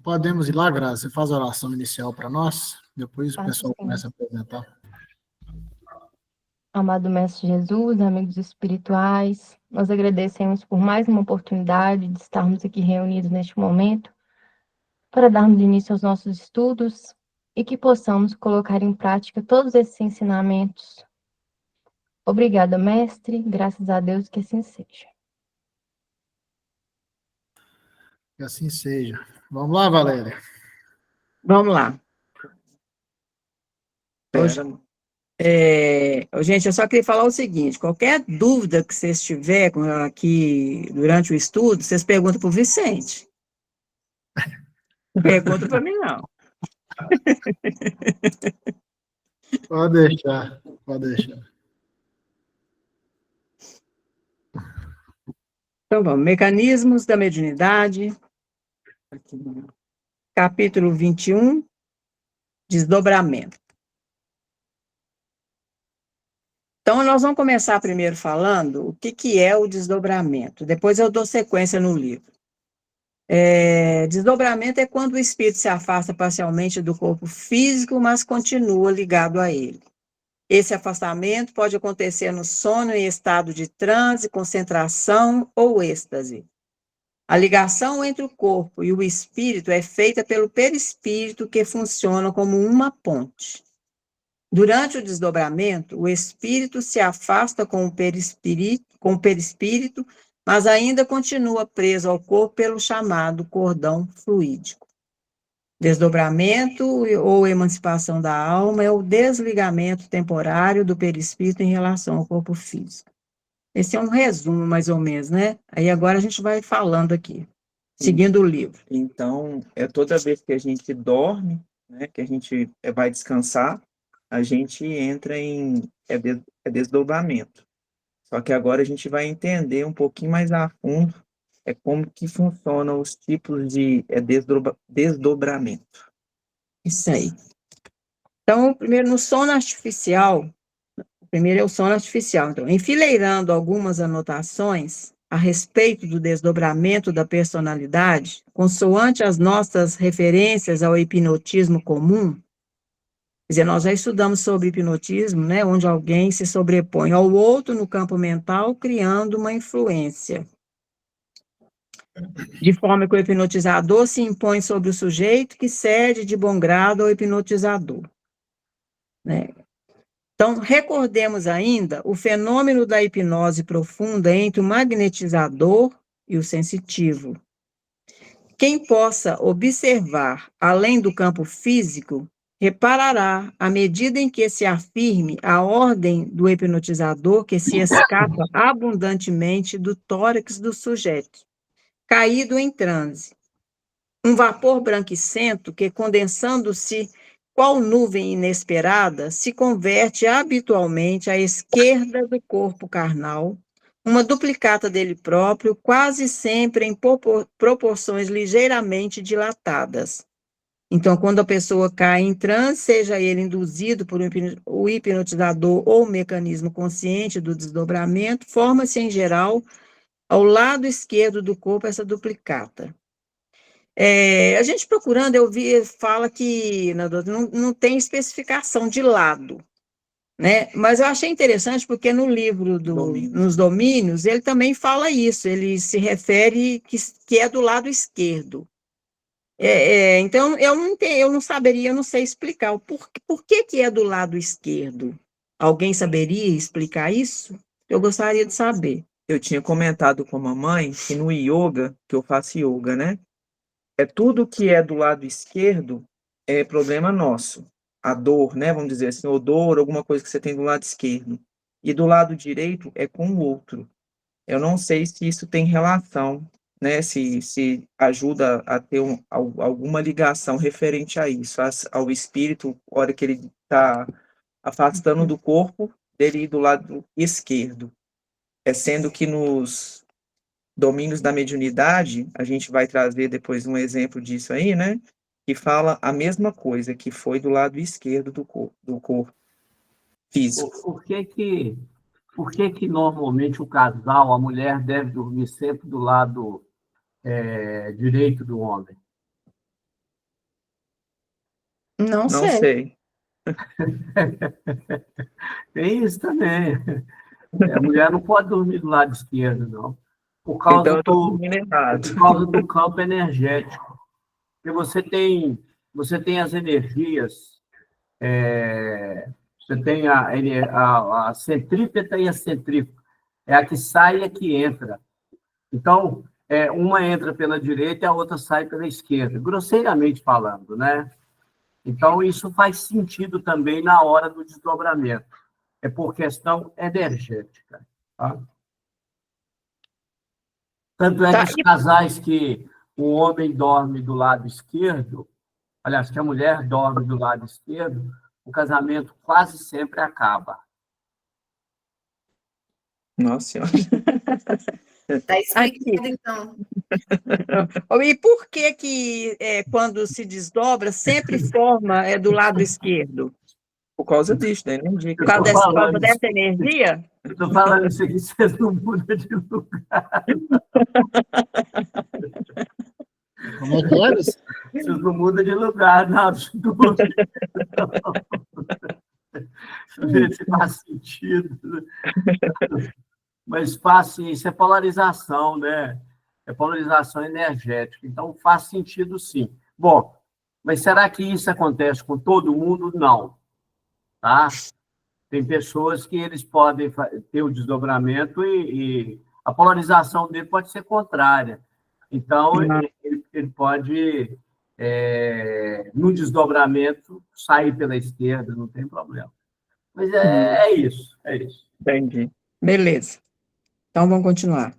Podemos ir lá, Graça? Você faz a oração inicial para nós? Depois o Faço pessoal sim. começa a apresentar. Amado Mestre Jesus, amigos espirituais, nós agradecemos por mais uma oportunidade de estarmos aqui reunidos neste momento para darmos início aos nossos estudos e que possamos colocar em prática todos esses ensinamentos. Obrigada, Mestre, graças a Deus que assim seja. Que assim seja. Vamos lá, Valéria. Vamos lá. Hoje, gente, eu só queria falar o seguinte: qualquer dúvida que vocês tiverem aqui durante o estudo, vocês perguntam para o Vicente. Não pergunta para mim, não. Pode deixar, pode deixar. Então vamos, mecanismos da mediunidade, capítulo 21, desdobramento. Então, nós vamos começar primeiro falando o que é o desdobramento. Depois eu dou sequência no livro. Desdobramento é quando o espírito se afasta parcialmente do corpo físico, mas continua ligado a ele. Esse afastamento pode acontecer no sono em estado de transe, concentração ou êxtase. A ligação entre o corpo e o espírito é feita pelo perispírito, que funciona como uma ponte. Durante o desdobramento, o espírito se afasta com o perispírito, mas ainda continua preso ao corpo pelo chamado cordão fluídico. Desdobramento ou emancipação da alma é o desligamento temporário do perispírito em relação ao corpo físico. Esse é um resumo, mais ou menos, né? Aí agora a gente vai falando aqui, seguindo o livro. Então, toda vez que a gente dorme, né, que a gente vai descansar, a gente entra em desdobramento. Só que agora a gente vai entender um pouquinho mais a fundo como que funcionam os tipos de desdobramento. Isso aí. Então, primeiro, no sono artificial, primeiro é o sono artificial. Então, enfileirando algumas anotações a respeito do desdobramento da personalidade, consoante as nossas referências ao hipnotismo comum. Quer dizer, nós já estudamos sobre hipnotismo, né, onde alguém se sobrepõe ao outro no campo mental, criando uma influência. De forma que o hipnotizador se impõe sobre o sujeito, que cede de bom grado ao hipnotizador. Né? Então, recordemos ainda o fenômeno da hipnose profunda entre o magnetizador e o sensitivo. Quem possa observar além do campo físico, reparará, à medida em que se afirme a ordem do hipnotizador, que se escapa abundantemente do tórax do sujeito, caído em transe. Um vapor branquicento que, condensando-se qual nuvem inesperada, se converte habitualmente à esquerda do corpo carnal, uma duplicata dele próprio, quase sempre em proporções ligeiramente dilatadas. Então, quando a pessoa cai em transe, seja ele induzido por o hipnotizador ou o mecanismo consciente do desdobramento, forma-se, em geral, ao lado esquerdo do corpo, essa duplicata. A gente procurando, fala que não tem especificação de lado, né? Mas eu achei interessante porque no livro nos domínios, ele também fala isso, ele se refere que é do lado esquerdo. Então, eu não saberia, eu não sei explicar por que é do lado esquerdo. Alguém saberia explicar isso? Eu gostaria de saber. Eu tinha comentado com a mamãe que no yoga, que eu faço yoga, né? Tudo que é do lado esquerdo é problema nosso. A dor, né? Vamos dizer assim, dor, alguma coisa que você tem do lado esquerdo. E do lado direito é com o outro. Eu não sei se isso tem relação, né? Se ajuda a ter alguma ligação referente a isso, ao espírito, a hora que ele está afastando do corpo, dele ir do lado esquerdo. Sendo que nos domínios da mediunidade, a gente vai trazer depois um exemplo disso aí, né? Que fala a mesma coisa, que foi do lado esquerdo do corpo físico. Por que normalmente o casal, a mulher, deve dormir sempre do lado direito do homem? Não Não sei. sei. Tem isso também. A mulher não pode dormir do lado esquerdo, não. Por causa Então eu estou do, dormindo errado. por causa do campo energético. Porque você tem as energias, você tem a centrípeta e a centrífuga. É a que sai e a que entra. Então, uma entra pela direita e a outra sai pela esquerda, grosseiramente falando, né? Então, isso faz sentido também na hora do desdobramento. É por questão energética. Tá? Tanto é que Tá, os casais que o homem dorme do lado esquerdo, aliás, que a mulher dorme do lado esquerdo, o casamento quase sempre acaba. Nossa Senhora. Está Aqui. explicado, então. E por que quando se desdobra, sempre forma do lado esquerdo? Por causa disso, da energia. Por causa Estou falando dessa isso, energia? estou falando isso aqui, vocês não mudam de lugar. Como é que é? Vocês não mudam de lugar, não. Ver se faz sentido. Mas faz sim, isso é polarização, né? É polarização energética. Então, faz sentido sim. Bom, mas será que isso acontece com todo mundo? Não. Tá? Tem pessoas que eles podem ter o desdobramento e a polarização dele pode ser contrária. Então, ele pode, no desdobramento, sair pela esquerda, não tem problema. Mas é isso, é isso. Entendi. Beleza. Então, vamos continuar.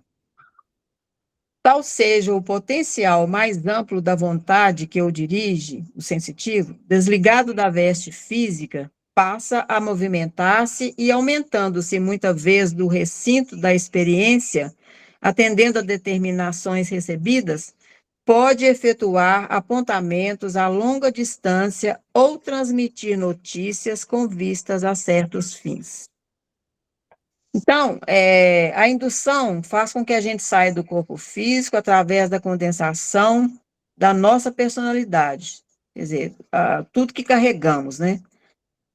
Tal seja o potencial mais amplo da vontade que o dirige, o sensitivo, desligado da veste física, passa a movimentar-se e, aumentando-se muitas vezes do recinto da experiência, atendendo a determinações recebidas, pode efetuar apontamentos a longa distância ou transmitir notícias com vistas a certos fins. Então, a indução faz com que a gente saia do corpo físico através da condensação da nossa personalidade, quer dizer, tudo que carregamos, né?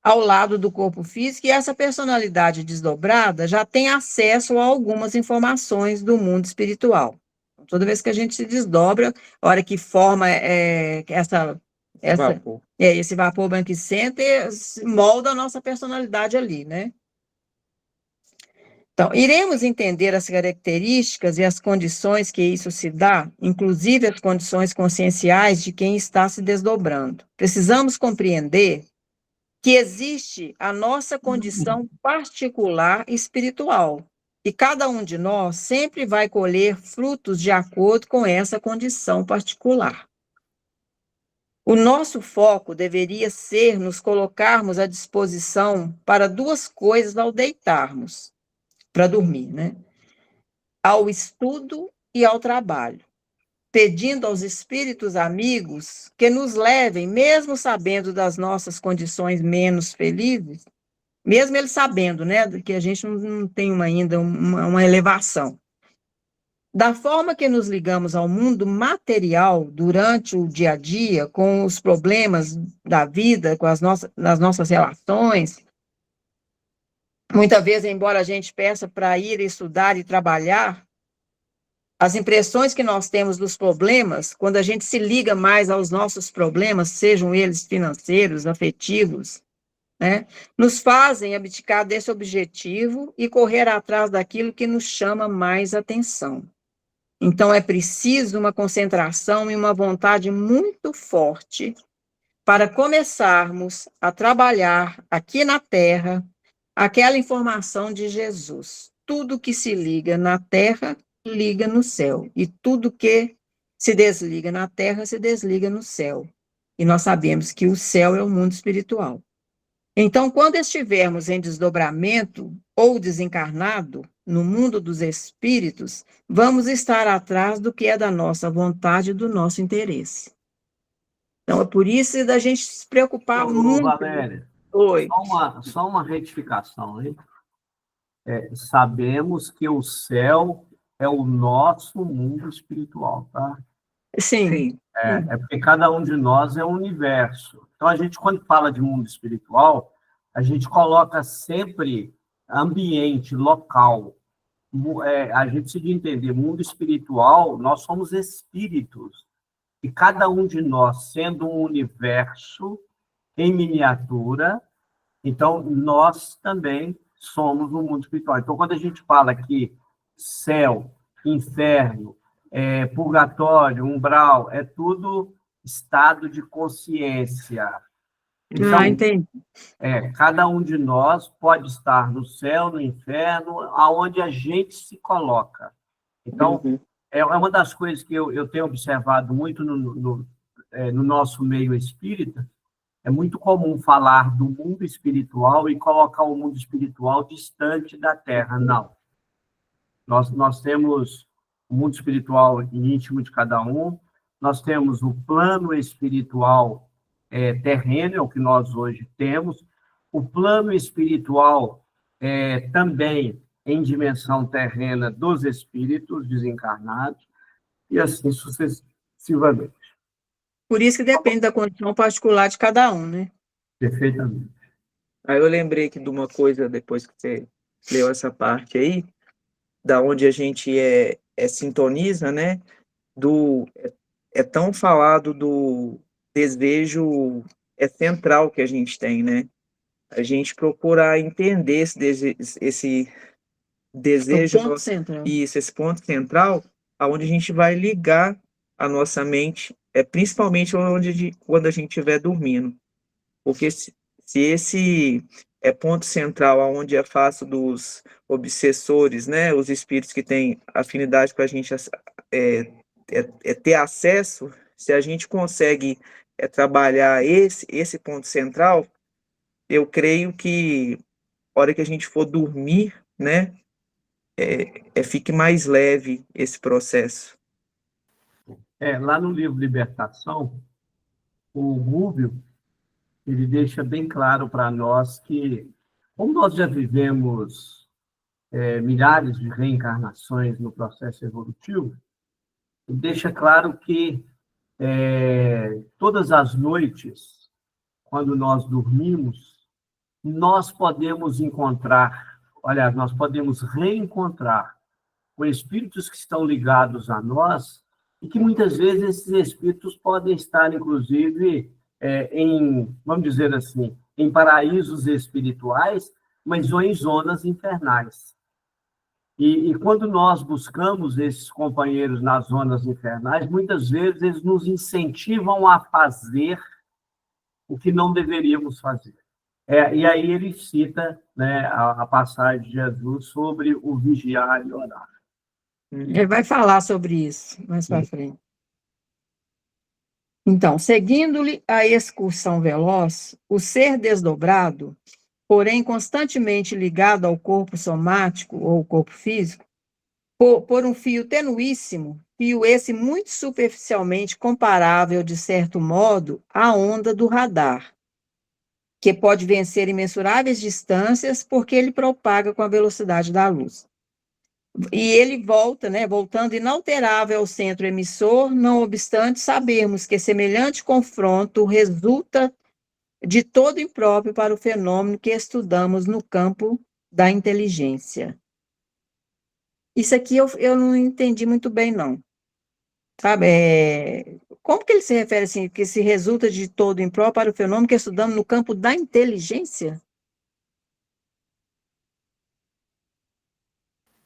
Ao lado do corpo físico, e essa personalidade desdobrada já tem acesso a algumas informações do mundo espiritual. Toda vez que a gente se desdobra, a hora que forma Vapor. esse vapor branquicento, molda a nossa personalidade ali, né? Então, iremos entender as características e as condições que isso se dá, inclusive as condições conscienciais de quem está se desdobrando. Precisamos compreender que existe a nossa condição particular espiritual, e cada um de nós sempre vai colher frutos de acordo com essa condição particular. O nosso foco deveria ser nos colocarmos à disposição para duas coisas ao deitarmos, para dormir, né? Ao estudo e ao trabalho, pedindo aos espíritos amigos que nos levem, mesmo sabendo das nossas condições menos felizes, mesmo eles sabendo, né, que a gente não tem ainda uma elevação. Da forma que nos ligamos ao mundo material durante o dia a dia, com os problemas da vida, com nas nossas relações, muitas vezes, embora a gente peça para ir estudar e trabalhar, as impressões que nós temos dos problemas, quando a gente se liga mais aos nossos problemas, sejam eles financeiros, afetivos, né, nos fazem abdicar desse objetivo e correr atrás daquilo que nos chama mais atenção. Então, é preciso uma concentração e uma vontade muito forte para começarmos a trabalhar aqui na Terra aquela informação de Jesus. Tudo que se liga na Terra, liga no céu. E tudo que se desliga na Terra, se desliga no céu. E nós sabemos que o céu é o mundo espiritual. Então, quando estivermos em desdobramento ou desencarnado, no mundo dos espíritos, vamos estar atrás do que é da nossa vontade e do nosso interesse. Então, é por isso da gente se preocupar muito. Valéria, Oi. só uma retificação, hein? Sabemos que o céu é o nosso mundo espiritual, tá? Sim. Sim. É porque cada um de nós é um universo. Então, a gente, quando fala de mundo espiritual, a gente coloca sempre ambiente, local. A gente precisa entender, mundo espiritual, nós somos espíritos. E cada um de nós, sendo um universo em miniatura, então nós também somos um mundo espiritual. Então, quando a gente fala que céu, inferno, purgatório, umbral, é tudo estado de consciência. Então, Entendi. cada um de nós pode estar no céu, no inferno, aonde a gente se coloca. Então, é uma das coisas que eu tenho observado muito no nosso meio espírita. É muito comum falar do mundo espiritual e colocar o mundo espiritual distante da Terra. Não. Nós temos o mundo espiritual íntimo de cada um, nós temos o plano espiritual terreno, é o que nós hoje temos, o plano espiritual também em dimensão terrena dos espíritos desencarnados, e assim sucessivamente. Por isso que depende da condição particular de cada um, né? Perfeitamente. Aí eu lembrei aqui de uma coisa, depois que você leu essa parte aí, da onde a gente sintoniza, né? É tão falado do desejo central que a gente tem, né? A gente procurar entender esse desejo, O ponto central. isso, esse ponto central, aonde a gente vai ligar a nossa mente, principalmente quando a gente estiver dormindo. Porque se esse ponto central, aonde é fácil dos obsessores, né, os espíritos que têm afinidade com a gente ter acesso, se a gente consegue trabalhar esse ponto central, eu creio que a hora que a gente for dormir, né, fique mais leve esse processo. Lá no livro Libertação, o Rubio, ele deixa bem claro para nós que, como nós já vivemos milhares de reencarnações no processo evolutivo, ele deixa claro que todas as noites, quando nós dormimos, nós podemos nós podemos reencontrar com espíritos que estão ligados a nós e que muitas vezes esses espíritos podem estar, inclusive, vamos dizer assim, em paraísos espirituais, mas ou em zonas infernais. E quando nós buscamos esses companheiros nas zonas infernais, muitas vezes eles nos incentivam a fazer o que não deveríamos fazer. E aí ele cita, né, a passagem de Jesus sobre o vigiar e orar. Ele vai falar sobre isso mais para frente. Então, seguindo-lhe a excursão veloz, o ser desdobrado, porém constantemente ligado ao corpo somático ou corpo físico, por um fio tenuíssimo, fio esse muito superficialmente comparável, de certo modo, à onda do radar, que pode vencer imensuráveis distâncias porque ele propaga com a velocidade da luz. E ele volta, né, voltando inalterável ao centro emissor, não obstante sabermos que semelhante confronto resulta de todo impróprio para o fenômeno que estudamos no campo da inteligência. Isso aqui eu não entendi muito bem, não. Sabe, como que ele se refere assim, que se resulta de todo impróprio para o fenômeno que estudamos no campo da inteligência?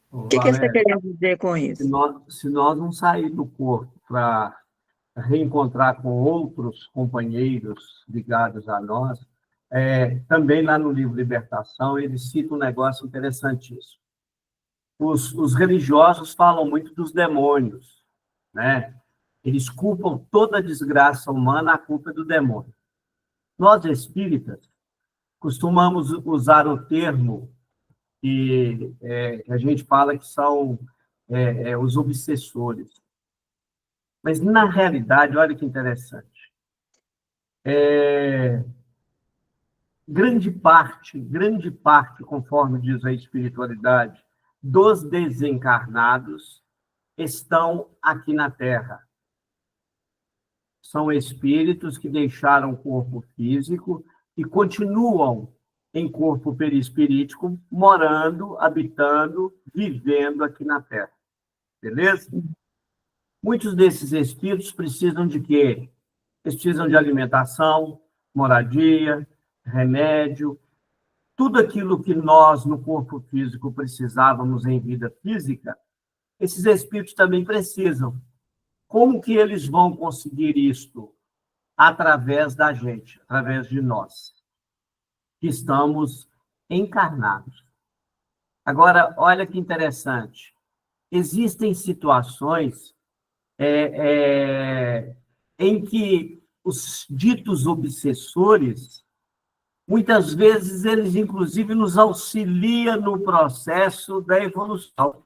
O que ele está querendo dizer com isso? Se nós não sair do corpo para reencontrar com outros companheiros ligados a nós, também lá no livro Libertação, ele cita um negócio interessantíssimo. Os religiosos falam muito dos demônios, né? Eles culpam toda a desgraça humana, a culpa é do demônio. Nós, espíritas, costumamos usar o termo que a gente fala que são os obsessores. Mas, na realidade, olha que interessante. Grande parte, conforme diz a espiritualidade, dos desencarnados estão aqui na Terra. são espíritos que deixaram o corpo físico e continuam em corpo perispirítico, morando, habitando, vivendo aqui na Terra. Beleza? Muitos desses espíritos precisam de quê? Eles precisam de alimentação, moradia, remédio, tudo aquilo que nós, no corpo físico, precisávamos em vida física, esses espíritos também precisam. Como que eles vão conseguir isto? Através da gente, através de nós, que estamos encarnados. Agora, olha que interessante. Existem situações em que os ditos obsessores, muitas vezes, eles, inclusive, nos auxiliam no processo da evolução.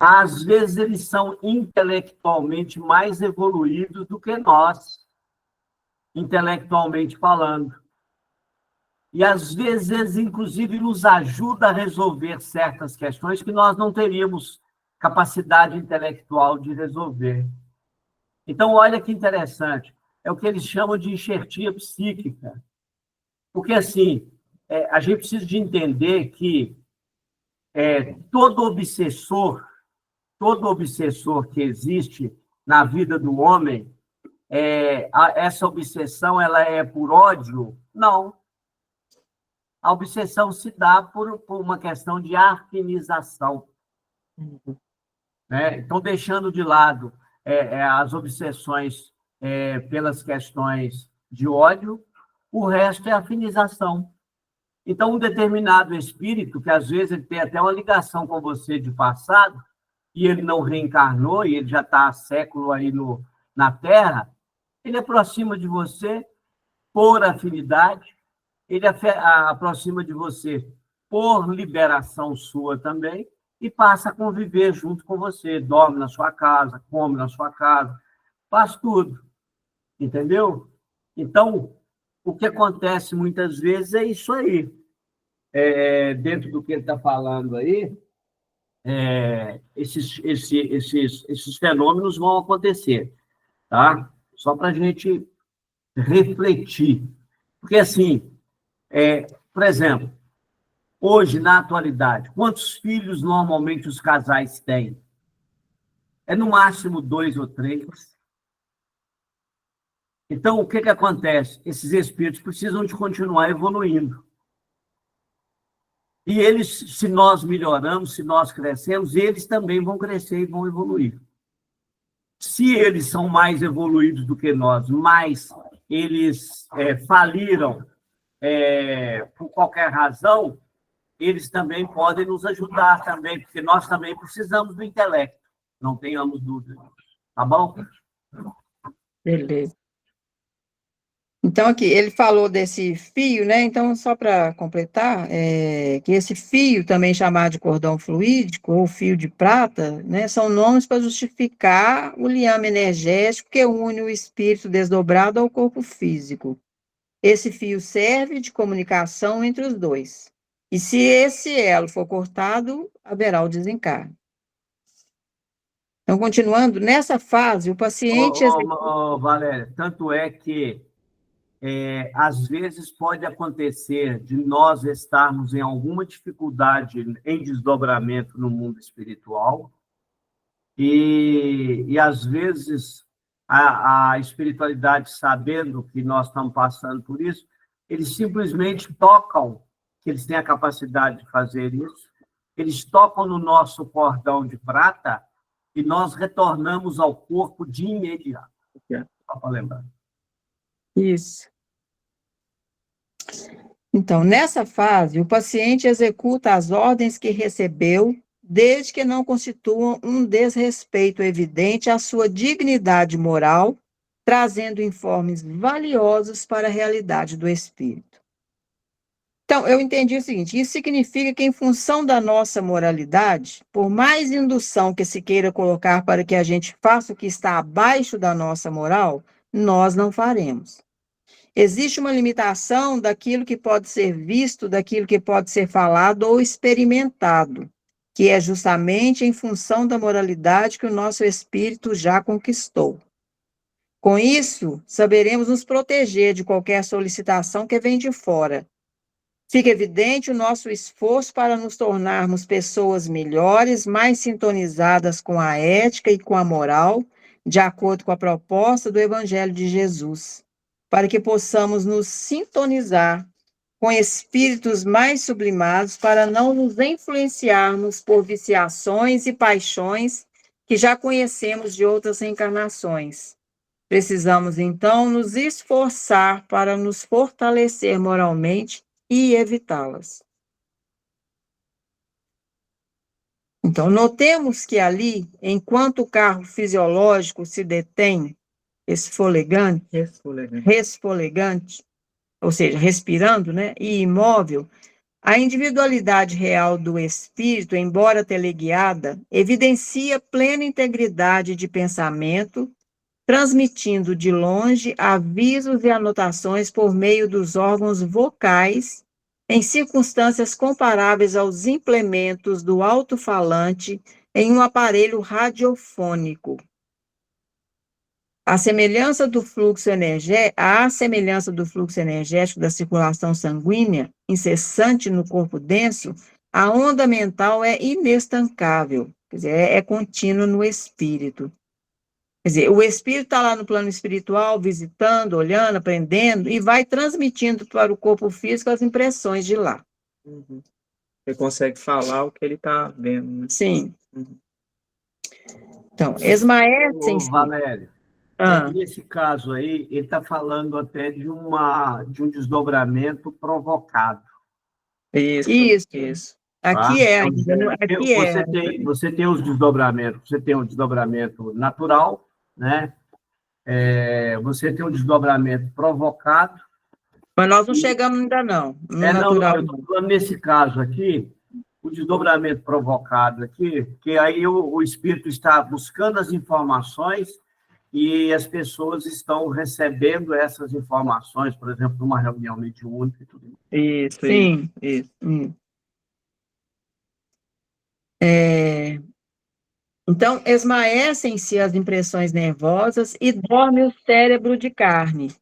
Às vezes, eles são intelectualmente mais evoluídos do que nós, intelectualmente falando. E, às vezes, eles, inclusive, nos ajudam a resolver certas questões que nós não teríamos capacidade intelectual de resolver. Então, olha que interessante. É o que eles chamam de enxertia psíquica. Porque, assim, a gente precisa de entender que todo obsessor que existe na vida do homem, essa obsessão ela é por ódio? Não. A obsessão se dá por uma questão de arquinização. Né? Então, deixando de lado as obsessões pelas questões de ódio, o resto é afinização. Então, um determinado espírito, que às vezes ele tem até uma ligação com você de passado, e ele não reencarnou, e ele já está há século aí na Terra, ele aproxima de você por afinidade, ele aproxima de você por liberação sua também, e passa a conviver junto com você, dorme na sua casa, come na sua casa, faz tudo, entendeu? Então, o que acontece muitas vezes é isso aí. Dentro do que ele está falando aí, esses fenômenos vão acontecer, tá? Só para a gente refletir. Porque, assim, por exemplo, hoje, na atualidade, quantos filhos normalmente os casais têm? É no máximo 2 ou 3. Então, o que acontece? Esses espíritos precisam de continuar evoluindo. E eles, se nós melhoramos, se nós crescemos, eles também vão crescer e vão evoluir. Se eles são mais evoluídos do que nós, mas eles faliram por qualquer razão, eles também podem nos ajudar também, porque nós também precisamos do intelecto, não tenhamos dúvida. Tá bom? Beleza. Então, aqui, ele falou desse fio, né? Então, só para completar, que esse fio, também chamado de cordão fluídico, ou fio de prata, né? São nomes para justificar o liame energético que une o espírito desdobrado ao corpo físico. Esse fio serve de comunicação entre os dois. E se esse elo for cortado, haverá o desencarne. Então, continuando, nessa fase, o paciente... Valéria, tanto é que às vezes pode acontecer de nós estarmos em alguma dificuldade em desdobramento no mundo espiritual e às vezes a espiritualidade, sabendo que nós estamos passando por isso, eles simplesmente tocam, que eles têm a capacidade de fazer isso, eles tocam no nosso cordão de prata e nós retornamos ao corpo de imediato. Só para lembrar. Isso. Então, nessa fase, o paciente executa as ordens que recebeu, desde que não constituam um desrespeito evidente à sua dignidade moral, trazendo informes valiosos para a realidade do espírito. Então, eu entendi o seguinte: isso significa que, em função da nossa moralidade, por mais indução que se queira colocar para que a gente faça o que está abaixo da nossa moral, nós não faremos. Existe uma limitação daquilo que pode ser visto, daquilo que pode ser falado ou experimentado, que é justamente em função da moralidade que o nosso espírito já conquistou. Com isso, saberemos nos proteger de qualquer solicitação que vem de fora. Fica evidente o nosso esforço para nos tornarmos pessoas melhores, mais sintonizadas com a ética e com a moral, de acordo com a proposta do Evangelho de Jesus, para que possamos nos sintonizar com espíritos mais sublimados, para não nos influenciarmos por viciações e paixões que já conhecemos de outras reencarnações. Precisamos, então, nos esforçar para nos fortalecer moralmente e evitá-las. Então, notemos que ali, enquanto o carro fisiológico se detém, resfolegante, ou seja, respirando, né, e imóvel, a individualidade real do espírito, embora teleguiada, evidencia plena integridade de pensamento, transmitindo de longe avisos e anotações por meio dos órgãos vocais, em circunstâncias comparáveis aos implementos do alto-falante em um aparelho radiofônico. À semelhança do fluxo energético da circulação sanguínea, incessante no corpo denso, a onda mental é inestancável, quer dizer, é contínua no espírito. Quer dizer, o espírito está lá no plano espiritual, visitando, olhando, aprendendo, e vai transmitindo para o corpo físico as impressões de lá. Uhum. Ele consegue falar o que ele está vendo, né? Sim. Uhum. Então, esmaecem-se. Ô, Valério, nesse caso aí, ele está falando até de um desdobramento provocado. Isso. Aqui é, aqui é. Você tem os desdobramentos, você tem um desdobramento natural, né? Você tem um desdobramento provocado. Mas nós não chegamos ainda não. Natural. Eu estou falando nesse caso aqui, o desdobramento provocado aqui, que aí o espírito está buscando as informações e as pessoas estão recebendo essas informações, por exemplo, numa reunião mediúnica e tudo. Isso. Então, esmaecem-se as impressões nervosas e dorme o cérebro de carne,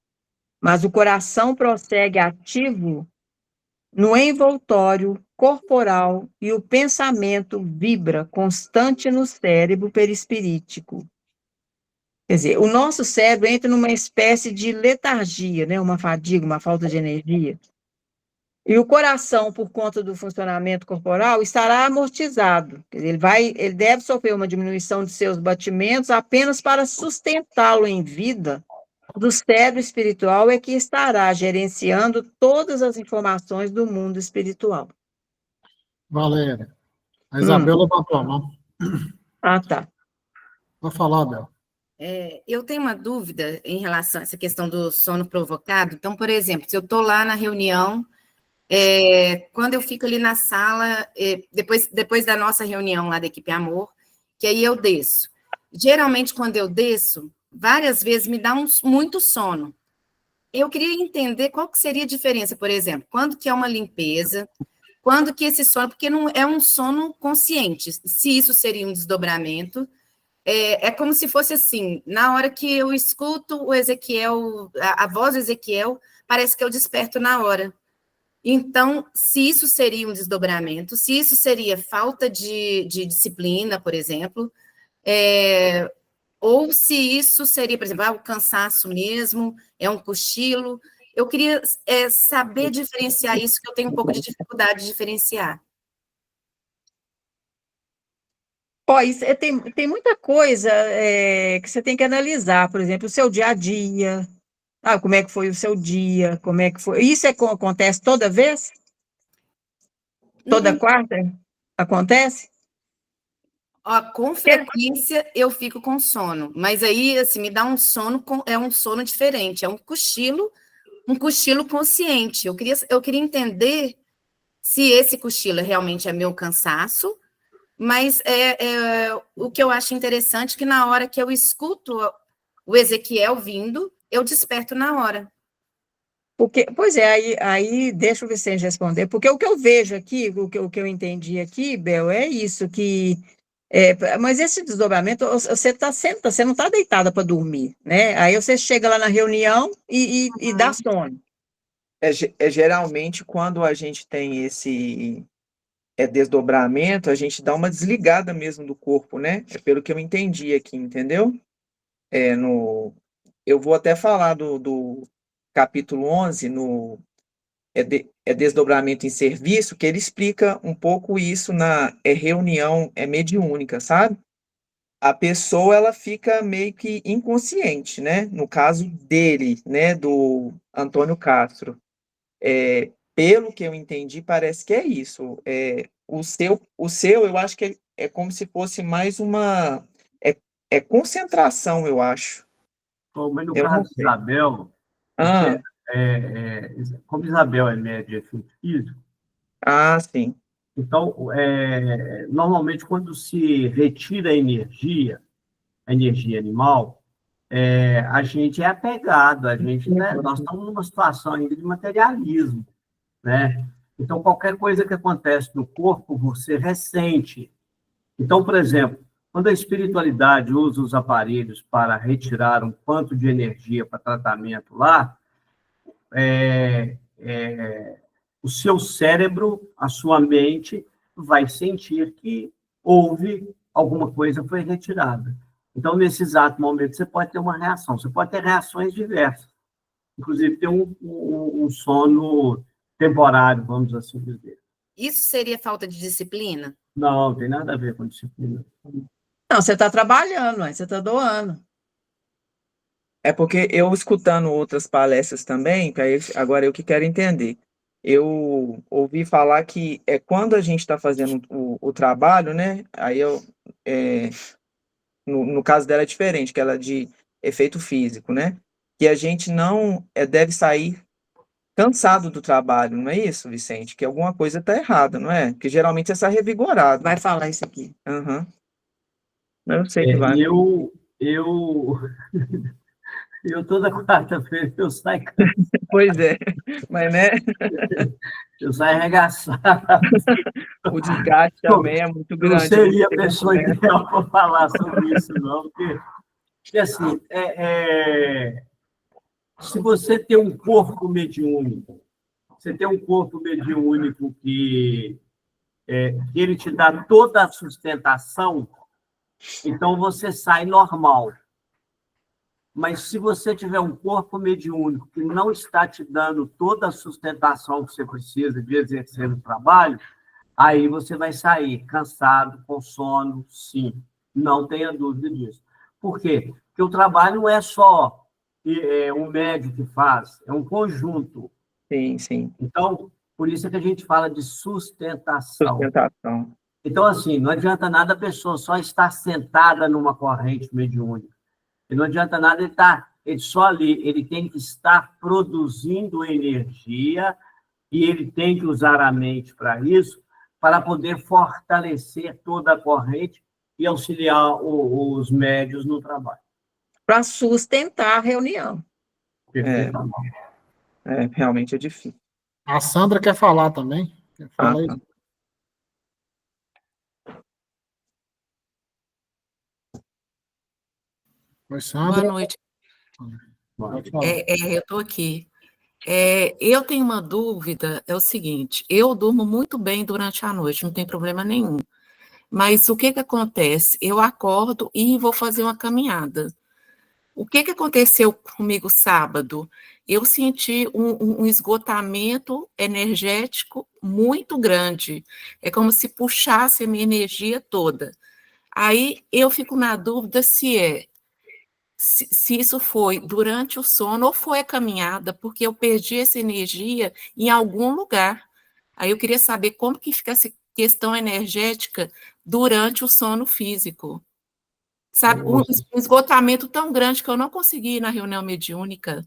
mas o coração prossegue ativo no envoltório corporal e o pensamento vibra constante no cérebro perispirítico. Quer dizer, o nosso cérebro entra numa espécie de letargia, né? Uma fadiga, uma falta de energia. E o coração, por conta do funcionamento corporal, estará amortizado. Quer dizer, ele deve sofrer uma diminuição de seus batimentos apenas para sustentá-lo em vida. Do cérebro espiritual é que estará gerenciando todas as informações do mundo espiritual. Valéria, a Isabela levantou a mão. Ah, tá. Vou falar, Bel. Eu tenho uma dúvida em relação a essa questão do sono provocado. Então, por exemplo, se eu estou lá na reunião, quando eu fico ali na sala, depois da nossa reunião lá da equipe Amor, que aí eu desço. Geralmente, quando eu desço, várias vezes me dá muito sono. Eu queria entender qual que seria a diferença, por exemplo, quando que é uma limpeza, quando que esse sono, porque não é um sono consciente, se isso seria um desdobramento, é como se fosse assim, na hora que eu escuto o Ezequiel, a voz do Ezequiel, parece que eu desperto na hora. Então, se isso seria um desdobramento, se isso seria falta de disciplina, por exemplo, ou se isso seria, por exemplo, o cansaço mesmo, é um cochilo. Eu queria saber diferenciar isso, que eu tenho um pouco de dificuldade de diferenciar. Tem muita coisa que você tem que analisar, por exemplo, o seu dia a dia, como é que foi o seu dia, como é que foi. Isso acontece toda vez? Toda quarta? Acontece? Com frequência eu fico com sono, mas aí assim, me dá um sono, um sono diferente, é um cochilo consciente. Eu queria entender se esse cochilo realmente é meu cansaço, mas o que eu acho interessante é que na hora que eu escuto o Ezequiel vindo, eu desperto na hora. Aí deixa o Vicente responder, porque o que eu vejo aqui, o que eu entendi aqui, Bel, é isso, que Mas esse desdobramento, você está senta, você não está deitada para dormir, né? Aí você chega lá na reunião e dá sono. Geralmente, quando a gente tem esse desdobramento, a gente dá uma desligada mesmo do corpo, né? É pelo que eu entendi aqui, entendeu? Eu vou até falar do capítulo 11, desdobramento em serviço, que ele explica um pouco isso na reunião mediúnica, sabe? A pessoa, ela fica meio que inconsciente, né? No caso dele, né? Do Antônio Castro. Pelo que eu entendi, parece que é isso. O seu, eu acho que é como se fosse mais uma concentração, eu acho. Bom, mas no Eu não caso de sei. Isabel, Ah, como Isabel é média de efeito físico, sim. então, normalmente, quando se retira a energia animal, a gente é apegado, né, nós estamos numa situação ainda de materialismo, né? Então, qualquer coisa que acontece no corpo, você ressente. Então, por exemplo, quando a espiritualidade usa os aparelhos para retirar um quanto de energia para tratamento lá, o seu cérebro, a sua mente, vai sentir que houve alguma coisa que foi retirada. Então, nesse exato momento, você pode ter uma reação. Você pode ter reações diversas. Inclusive, ter um sono temporário, vamos assim dizer. Isso seria falta de disciplina? Não tem nada a ver com disciplina. Não, você está trabalhando, você está doando. É porque eu, escutando outras palestras também, agora eu que quero entender. Eu ouvi falar que quando a gente está fazendo o trabalho, né? Aí no caso dela é diferente, que ela é de efeito físico, né? Que a gente não deve sair cansado do trabalho, não é isso, Vicente? Que alguma coisa está errada, não é? Que geralmente é sai revigorado. Vai falar isso aqui. Aham. Eu sei que vai. E eu toda quarta-feira eu saio cansado, Pois é, mas né, eu saio arregaçado. o desgaste também é muito Eu não grande. seria a pessoa ideal para falar sobre isso, não, porque assim, se você tem um corpo mediúnico, que ele te dá toda a sustentação, então você sai normal. Mas se você tiver um corpo mediúnico que não está te dando toda a sustentação que você precisa de exercer no trabalho, aí você vai sair cansado, com sono, sim. Não tenha dúvida disso. Por quê? Porque o trabalho não é só o médico que faz, é um conjunto. Sim, sim. Então, por isso é que a gente fala de sustentação. Sustentação. Então, assim, não adianta nada a pessoa só estar sentada numa corrente mediúnica. E não adianta nada ele estar só ali. Ele tem que estar produzindo energia e ele tem que usar a mente para isso, para poder fortalecer toda a corrente e auxiliar os médios no trabalho. Para sustentar a reunião. Perfeitamente. Realmente é difícil. A Sandra quer falar também. Quer falar aí? Tá. Oi, Sandra. Boa noite. Pode falar. Eu estou aqui. Eu tenho uma dúvida, é o seguinte, eu durmo muito bem durante a noite, não tem problema nenhum. Mas o que acontece? Eu acordo e vou fazer uma caminhada. O que aconteceu comigo sábado? Eu senti um esgotamento energético muito grande. É como se puxasse a minha energia toda. Aí eu fico na dúvida se isso foi durante o sono ou foi a caminhada, porque eu perdi essa energia em algum lugar. Aí eu queria saber como que fica essa questão energética durante o sono físico. Sabe, um esgotamento tão grande que eu não consegui ir na reunião mediúnica.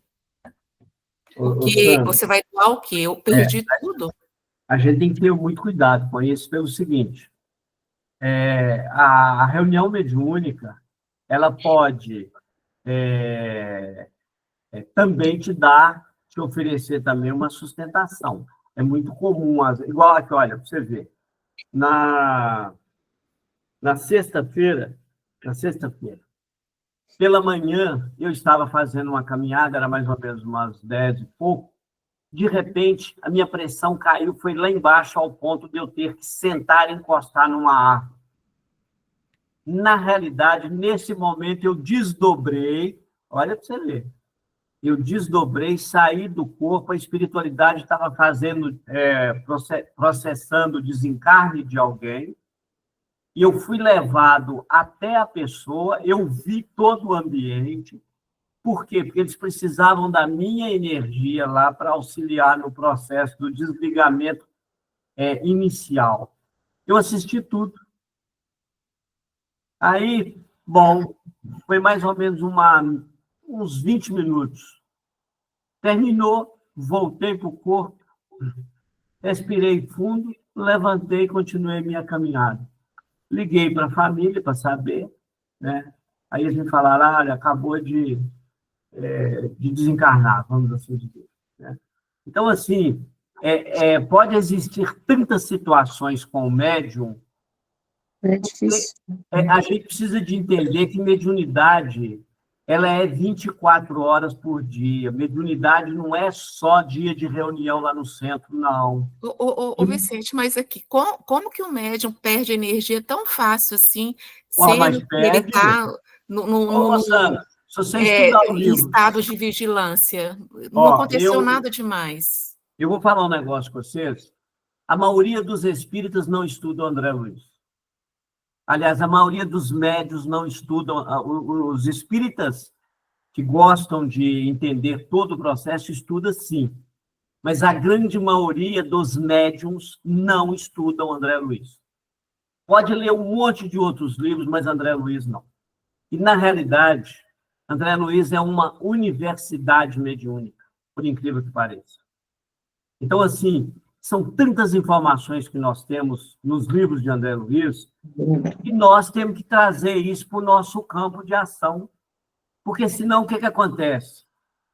Porque você vai doar o quê? Eu perdi tudo. A gente tem que ter muito cuidado com isso pelo seguinte, a reunião mediúnica, ela pode também te oferecer também uma sustentação. É muito comum, igual aqui, olha, para você ver, na sexta-feira, pela manhã, eu estava fazendo uma caminhada, era mais ou menos umas 10 e pouco. De repente, a minha pressão caiu, foi lá embaixo, ao ponto de eu ter que sentar e encostar numa árvore. Na realidade, nesse momento, eu desdobrei, olha para você ver, eu desdobrei, saí do corpo, a espiritualidade estava processando o desencarne de alguém, e eu fui levado até a pessoa, eu vi todo o ambiente. Por quê? Porque eles precisavam da minha energia lá para auxiliar no processo do desligamento inicial. Eu assisti tudo. Aí, bom, foi mais ou menos uns 20 minutos. Terminou, voltei para o corpo, respirei fundo, levantei e continuei minha caminhada. Liguei para a família para saber, né? Aí eles me falaram, olha, acabou de desencarnar, vamos assim dizer. Né? Então, assim, pode existir tantas situações com o médium. É difícil. A gente precisa de entender que mediunidade ela é 24 horas por dia. Mediunidade não é só dia de reunião lá no centro, não. Ô Vicente, mas aqui, como que o médium perde energia tão fácil assim, Mas sendo que ele perde. está Sandra, se você estudar o em livro... estado de vigilância? Não aconteceu nada demais. Eu vou falar um negócio com vocês. A maioria dos espíritas não estudam André Luiz. Aliás, a maioria dos médios não estudam. Os espíritas que gostam de entender todo o processo estudam, sim. Mas a grande maioria dos médiums não estudam André Luiz. Pode ler um monte de outros livros, mas André Luiz não. E, na realidade, André Luiz é uma universidade mediúnica, por incrível que pareça. Então, assim, são tantas informações que nós temos nos livros de André Luiz, e nós temos que trazer isso para o nosso campo de ação, porque senão o que acontece?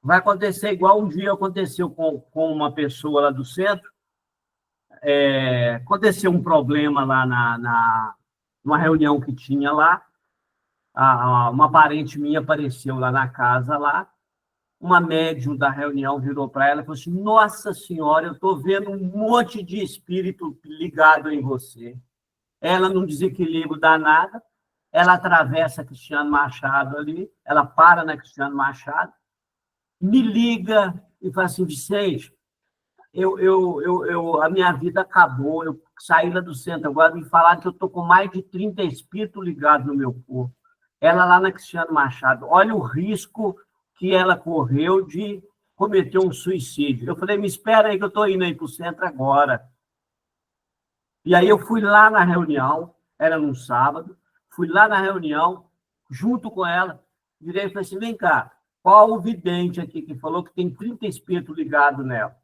Vai acontecer igual um dia aconteceu com uma pessoa lá do centro, aconteceu um problema lá numa reunião que tinha lá, uma parente minha apareceu lá na casa, lá, uma médium da reunião virou para ela e falou assim, nossa senhora, eu estou vendo um monte de espírito ligado em você. Ela num desequilíbrio danado, ela atravessa Cristiano Machado ali, ela para na Cristiano Machado, me liga e fala assim, Vicente, a minha vida acabou, eu saí lá do centro, agora me falaram que eu estou com mais de 30 espíritos ligados no meu corpo. Ela lá na Cristiano Machado, olha o risco que ela correu de cometer um suicídio. Eu falei, me espera aí que eu estou indo aí para o centro agora. E aí eu fui lá na reunião, era num sábado, fui lá na reunião, junto com ela, virei e falei assim, vem cá, qual o vidente aqui que falou que tem 30 espíritos ligados nela?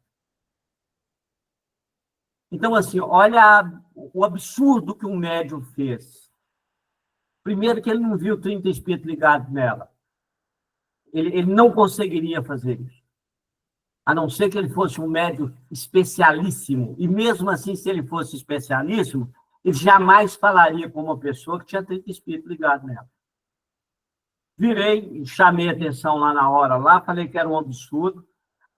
Então, assim, olha o absurdo que um médium fez. Primeiro que ele não viu 30 espíritos ligados nela. Ele não conseguiria fazer isso. A não ser que ele fosse um médium especialíssimo. E mesmo assim, se ele fosse especialíssimo, ele jamais falaria com uma pessoa que tinha 30 espíritos ligados nela. Virei, chamei a atenção lá na hora, lá, falei que era um absurdo.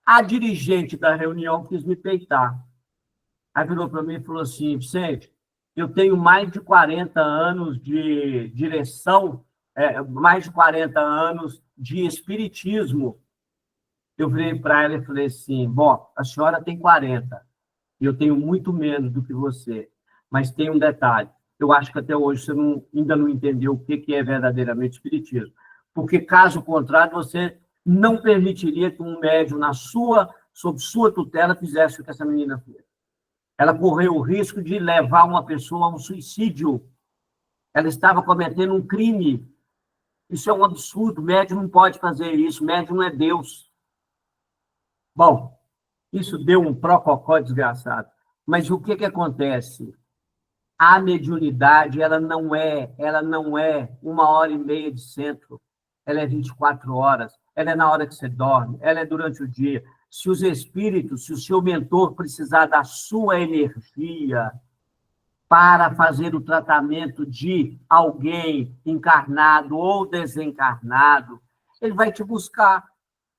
A dirigente da reunião quis me peitar. Aí virou para mim e falou assim, Vicente, eu tenho mais de 40 anos de direção, mais de 40 anos de espiritismo. Eu virei para ela e falei assim, bom, a senhora tem 40, e eu tenho muito menos do que você, mas tem um detalhe, eu acho que até hoje você ainda não entendeu o que é verdadeiramente espiritismo, porque caso contrário, você não permitiria que um médium sob sua tutela fizesse o que essa menina fez. Ela correu o risco de levar uma pessoa a um suicídio. Ela estava cometendo um crime. Isso é um absurdo. O médium não pode fazer isso. O médium não é Deus. Bom, isso deu um prococó desgraçado. Mas o que acontece? A mediunidade, ela não é 1h30 de centro. Ela é 24 horas. Ela é na hora que você dorme. Ela é durante o dia. Se os espíritos, se o seu mentor precisar da sua energia para fazer o tratamento de alguém encarnado ou desencarnado, ele vai te buscar.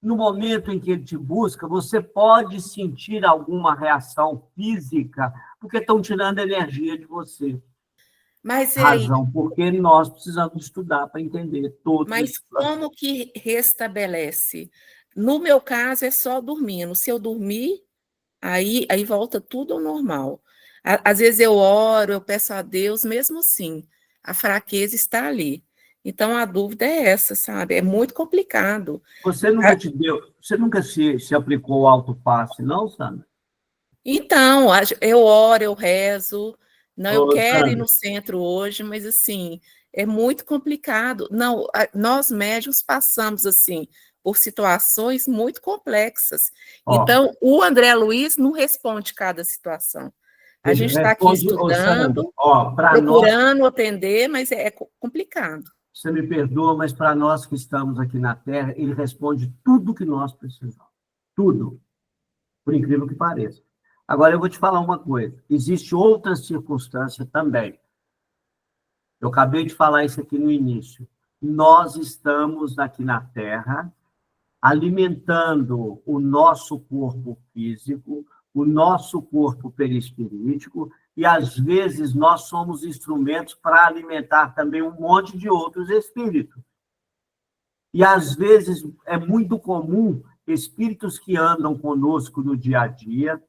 No momento em que ele te busca, você pode sentir alguma reação física, porque estão tirando energia de você. Mas e aí? Razão, porque nós precisamos estudar para entender todos Mas esses processos. como que restabelece? No meu caso, é só dormindo. Se eu dormir, aí volta tudo ao normal. Às vezes eu oro, eu peço a Deus, mesmo assim, a fraqueza está ali. Então, a dúvida é essa, sabe? É muito complicado. Você nunca se aplicou o autopasse, não, Sandra? Então, eu oro, eu rezo. Não, eu Ô, quero ir Sandra, no centro hoje, mas assim, é muito complicado. Não, nós médiuns passamos assim por situações muito complexas. ó, Então, o André Luiz não responde cada situação. A ele gente está aqui responde, ô, Sandra, estudando, ó, para nós, procurando aprender, mas é complicado. você me perdoa, mas para nós que estamos aqui na Terra, ele responde tudo que nós precisamos. Tudo, por incrível que pareça. Agora, eu vou te falar uma coisa. Existe outra circunstância também. Eu acabei de falar isso aqui no início. Nós estamos aqui na Terra alimentando o nosso corpo físico, o nosso corpo perispirítico, e às vezes nós somos instrumentos para alimentar também um monte de outros espíritos. E às vezes é muito comum espíritos que andam conosco no dia a dia,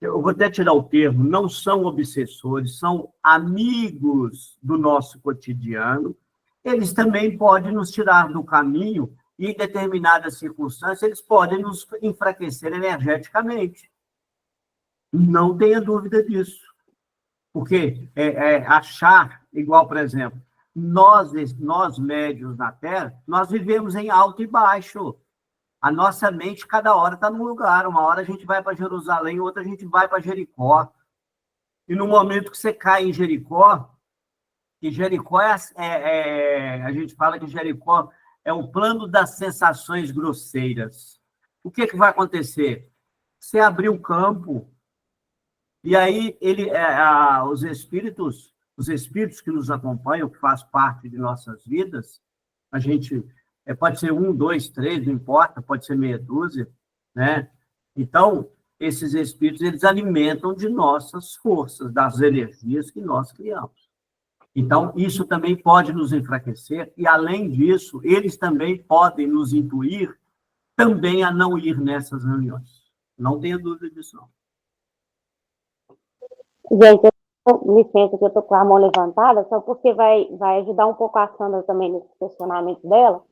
eu vou até tirar o termo, não são obsessores, são amigos do nosso cotidiano, eles também podem nos tirar do caminho e, em determinadas circunstâncias, eles podem nos enfraquecer energeticamente. Não tenha dúvida disso. Porque achar, igual, por exemplo, nós médiuns na Terra, nós vivemos em alto e baixo. A nossa mente, cada hora, está num lugar. Uma hora a gente vai para Jerusalém, outra a gente vai para Jericó. E no momento que você cai em Jericó, que Jericó a gente fala que Jericó é o plano das sensações grosseiras. O que vai acontecer? Você abrir o campo, e aí os espíritos que nos acompanham, que faz parte de nossas vidas, a gente pode ser 1, 2, 3, não importa, pode ser meia dúzia, né? Então, esses espíritos, eles alimentam de nossas forças, das energias que nós criamos. Então, isso também pode nos enfraquecer, e, além disso, eles também podem nos intuir também a não ir nessas reuniões. Não tenha dúvida disso, não. Gente, licença que eu estou com a mão levantada, só porque vai ajudar um pouco a Sandra também nesse questionamento dela.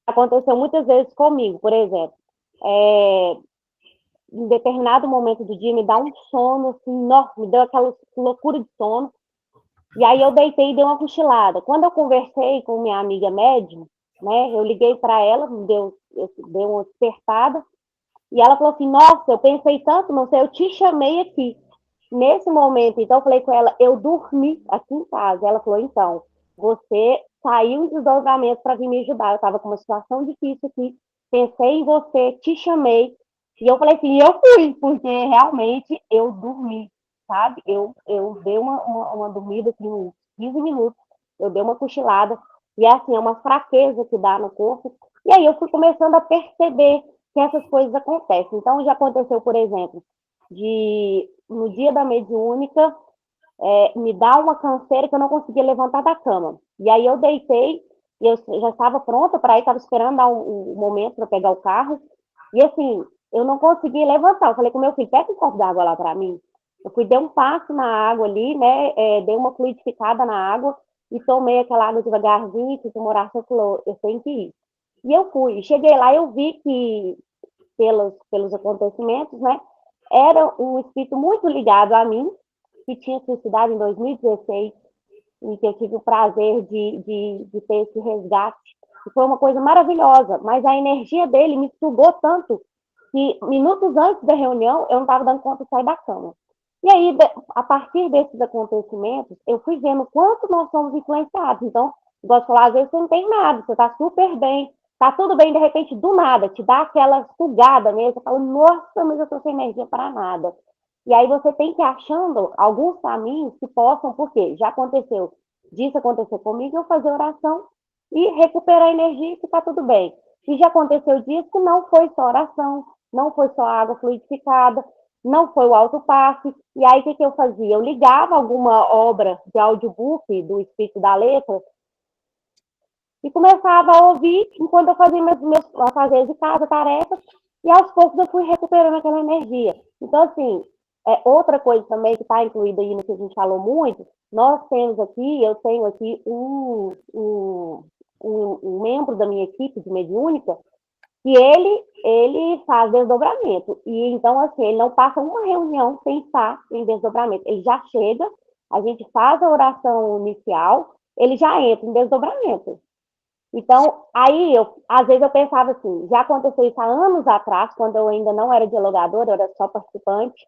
Aconteceu muitas vezes comigo, por exemplo, em determinado momento do dia me dá um sono assim, enorme, me deu aquela loucura de sono, e aí eu deitei e dei uma cochilada. Quando eu conversei com minha amiga médium, né, eu liguei para ela, eu dei uma despertada, e ela falou assim, nossa, eu pensei tanto, não sei, eu te chamei aqui. Nesse momento, então, eu falei com ela, eu dormi aqui em casa. Ela falou, então, você saiu em desdobramento para vir me ajudar. Eu estava com uma situação difícil aqui, pensei em você, te chamei. E eu falei assim, eu fui, porque realmente eu dormi, sabe? Eu dei uma dormida, assim, uns 15 minutos, eu dei uma cochilada. E assim, é uma fraqueza que dá no corpo. E aí eu fui começando a perceber que essas coisas acontecem. Então, já aconteceu, por exemplo, no dia da mediúnica, me dá uma canseira que eu não conseguia levantar da cama. E aí eu deitei, e eu já estava pronta para ir, estava esperando dar um momento para pegar o carro, e assim, eu não conseguia levantar. Eu falei com meu filho, pega um copo d'água lá para mim. Eu fui, dei um passo na água ali, né, dei uma fluidificada na água, e tomei aquela água devagarzinho, e o Moraça falou, eu tenho que ir. E eu fui, cheguei lá, eu vi que, pelos acontecimentos, né, era um espírito muito ligado a mim, que tinha suicidado em 2016, e que eu tive o prazer de ter esse resgate. E foi uma coisa maravilhosa, mas a energia dele me sugou tanto que minutos antes da reunião eu não estava dando conta de sair da cama. E aí, a partir desses acontecimentos, eu fui vendo quanto nós somos influenciados. Então, gosto de falar, às vezes você não tem nada, você está super bem, tá tudo bem, de repente, do nada, te dá aquela sugada mesmo, você fala, nossa, mas eu tô sem energia para nada. E aí você tem que ir achando alguns caminhos que possam, porque já aconteceu disso acontecer comigo, eu fazer oração e recuperar a energia e ficar tudo bem. E já aconteceu disso que não foi só oração, não foi só água fluidificada, não foi o autopasse. E aí, o que eu fazia? Eu ligava alguma obra de audiobook do Espírito da Letra e começava a ouvir enquanto eu fazia meus afazeres de casa, tarefas, e aos poucos eu fui recuperando aquela energia. Então, assim, outra coisa também que está incluída aí no que a gente falou muito, nós temos aqui, eu tenho aqui um membro da minha equipe de mediúnica, que ele faz desdobramento. E então, assim, ele não passa uma reunião sem estar em desdobramento. Ele já chega, a gente faz a oração inicial, ele já entra em desdobramento. Então, aí, às vezes eu pensava assim, já aconteceu isso há anos atrás, quando eu ainda não era dialogadora, eu era só participante,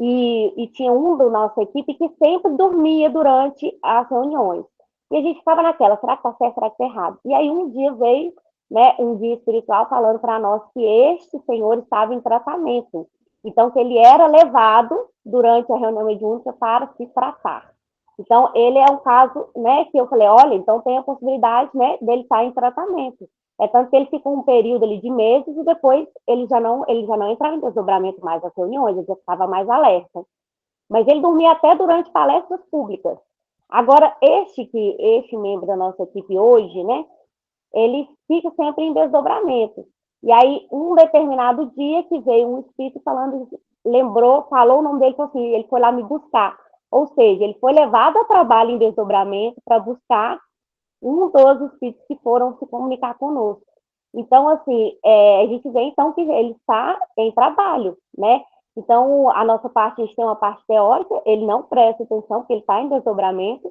e tinha um da nossa equipe que sempre dormia durante as reuniões. E a gente ficava naquela, será que está certo, será que está errado? E aí um dia veio, né, um guia espiritual falando para nós que este senhor estava em tratamento. Então, que ele era levado durante a reunião mediúnica para se tratar. Então, ele é um caso, né, que eu falei, olha, então tem a possibilidade, né, dele estar em tratamento. É tanto que ele ficou um período ali de meses e depois ele já não entrava em desdobramento mais das reuniões, ele já estava mais alerta. Mas ele dormia até durante palestras públicas. Agora, este membro da nossa equipe hoje, né, ele fica sempre em desdobramento. E aí, um determinado dia que veio um espírito falando, falou o nome dele, assim, ele foi lá me buscar. Ou seja, ele foi levado ao trabalho em desdobramento para buscar um dos espíritos que foram se comunicar conosco. Então, assim, a gente vê, então, que ele está em trabalho, né? Então, a nossa parte, a gente tem uma parte teórica, ele não presta atenção, porque ele está em desdobramento,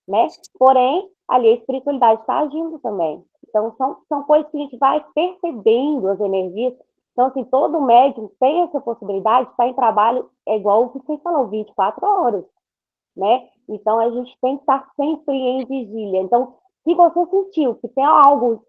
né? Porém, ali a espiritualidade está agindo também. Então, são coisas que a gente vai percebendo as energias. Então, assim, todo médium tem essa possibilidade de estar em trabalho, é igual o que você falou, 24 horas, né? Então, a gente tem que estar sempre em vigília. Então, se você sentiu que tem algo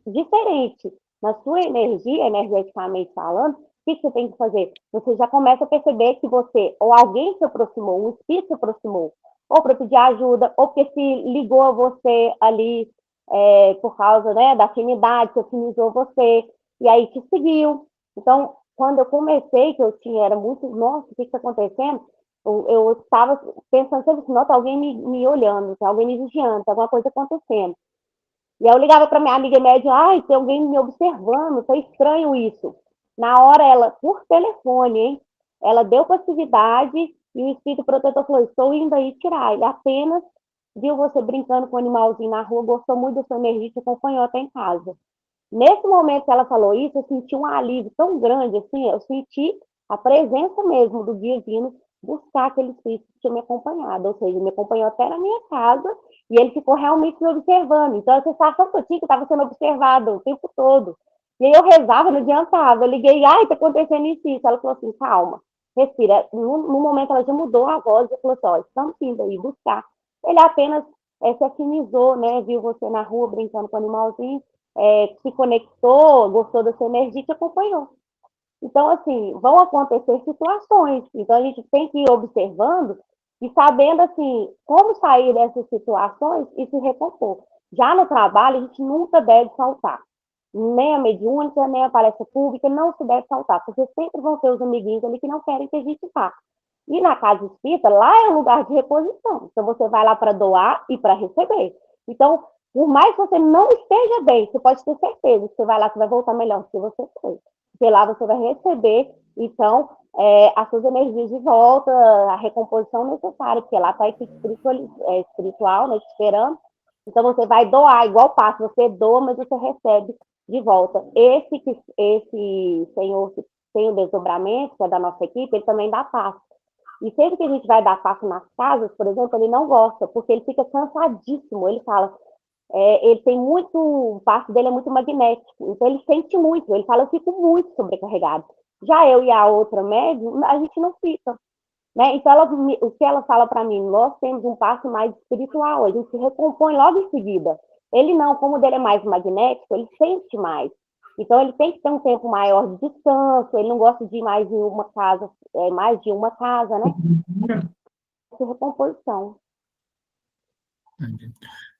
diferente na sua energia, energeticamente falando, o que você tem que fazer? Você já começa a perceber que você, ou alguém se aproximou, um espírito se aproximou, ou para pedir ajuda, ou porque se ligou a você ali por causa, né, da afinidade, que afinizou você, e aí te seguiu. Então, quando eu comecei, que eu tinha, era muito, nossa, o que está acontecendo? Eu estava pensando sempre assim, nossa, alguém me olhando, tem alguém me vigiando, tem alguma coisa acontecendo. E aí eu ligava para minha amiga média, ai, tem alguém me observando, tá estranho isso. Na hora, ela, por telefone, hein, ela deu passividade e o espírito protetor falou, estou indo aí tirar. Ele apenas viu você brincando com o animalzinho na rua, gostou muito da sua energia, te acompanhou até em casa. Nesse momento que ela falou isso, eu senti um alívio tão grande, assim, eu senti a presença mesmo do guia vindo buscar aquele espírito que tinha me acompanhado, ou seja, me acompanhou até na minha casa e ele ficou realmente me observando. Então, a sensação que eu tinha que estava sendo observado o tempo todo. E aí eu rezava, não adiantava. Eu liguei, ai, tá acontecendo isso. Ela falou assim, calma, respira. No momento ela já mudou a voz e falou assim, ó, estamos indo aí buscar. Ele apenas se afinizou, né, viu você na rua brincando com o animalzinho, se conectou, gostou da sua energia e te acompanhou. Então, assim, vão acontecer situações. Então, a gente tem que ir observando e sabendo, assim, como sair dessas situações e se recompor. Já no trabalho, a gente nunca deve faltar. Nem a mediúnica, nem a palestra pública, não se deve faltar, porque sempre vão ter os amiguinhos ali que não querem que a gente vá. E na casa espírita, lá é um lugar de reposição. Então, você vai lá para doar e para receber. Então, por mais que você não esteja bem, você pode ter certeza que você vai lá, que vai voltar melhor do que você fez. Porque lá você vai receber, então, as suas energias de volta, a recomposição necessária, porque lá está a equipe espiritual, né, te esperando. Então, você vai doar, igual passe, você doa, mas você recebe de volta. Esse senhor que tem o desdobramento, que é da nossa equipe, ele também dá passe. E sempre que a gente vai dar passe nas casas, por exemplo, ele não gosta, porque ele fica cansadíssimo. Ele fala, ele tem muito, o passe dele é muito magnético, então ele sente muito, ele fala, eu fico muito sobrecarregado. Já eu e a outra médium, a gente não fica, né? Então, o que ela fala para mim, nós temos um passe mais espiritual, a gente se recompõe logo em seguida. Ele não, como o dele é mais magnético, ele sente mais. Então, ele tem que ter um tempo maior de descanso, ele não gosta de ir mais de uma casa, né? Essa recomposição. Entendi.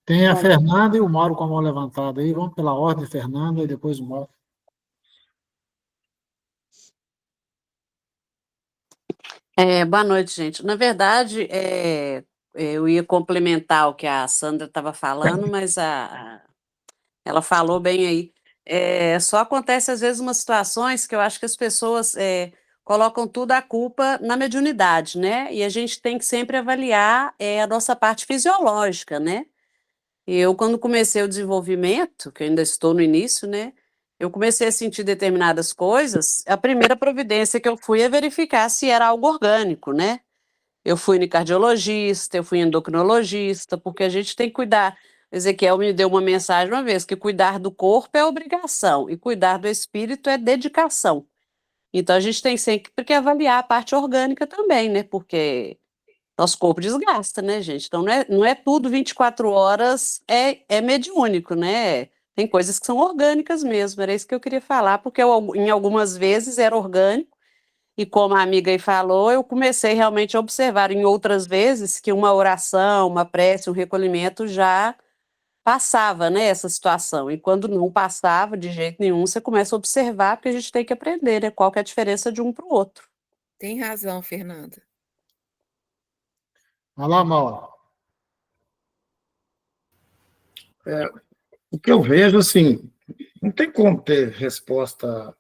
Tem a Fernanda e o Mauro com a mão levantada aí. Vamos pela ordem, Fernanda, e depois o Mauro. Boa noite, gente. Na verdade, eu ia complementar o que a Sandra estava falando, mas ela falou bem aí. Só acontece, às vezes, umas situações que eu acho que as pessoas colocam tudo a culpa na mediunidade, né? E a gente tem que sempre avaliar a nossa parte fisiológica, né? Eu, quando comecei o desenvolvimento, que eu ainda estou no início, né? Eu comecei a sentir determinadas coisas, a primeira providência que eu fui é verificar se era algo orgânico, né? Eu fui no cardiologista, eu fui endocrinologista, porque a gente tem que cuidar. Ezequiel me deu uma mensagem uma vez, que cuidar do corpo é obrigação, e cuidar do espírito é dedicação. Então, a gente tem sempre que avaliar a parte orgânica também, né? Porque nosso corpo desgasta, né, gente? Então, não é tudo 24 horas, é mediúnico, né? Tem coisas que são orgânicas mesmo, era isso que eu queria falar, porque em algumas vezes era orgânico, e como a amiga aí falou, eu comecei realmente a observar em outras vezes que uma oração, uma prece, um recolhimento já passava, né, essa situação. E quando não passava de jeito nenhum, você começa a observar, porque a gente tem que aprender, né, qual que é a diferença de um para o outro. Tem razão, Fernanda. Vai lá, Mauro. O que eu vejo, assim, não tem como ter resposta,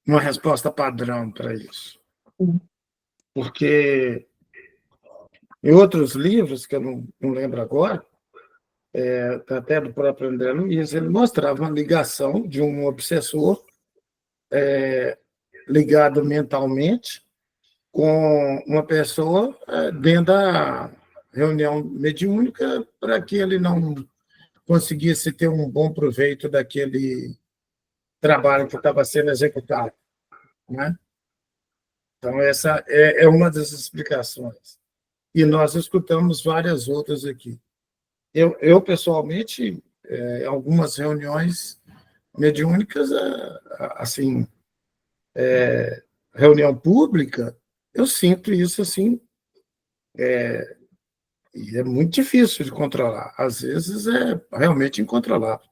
uma resposta padrão para isso. Porque em outros livros, que eu não lembro agora, até do próprio André Luiz, ele mostrava uma ligação de um obsessor ligado mentalmente com uma pessoa dentro da reunião mediúnica para que ele não conseguisse ter um bom proveito daquele trabalho que estava sendo executado, né? Então, essa é uma das explicações. E nós escutamos várias outras aqui. Eu pessoalmente, em algumas reuniões mediúnicas, assim, reunião pública, eu sinto isso assim, e é muito difícil de controlar. Às vezes é realmente incontrolável.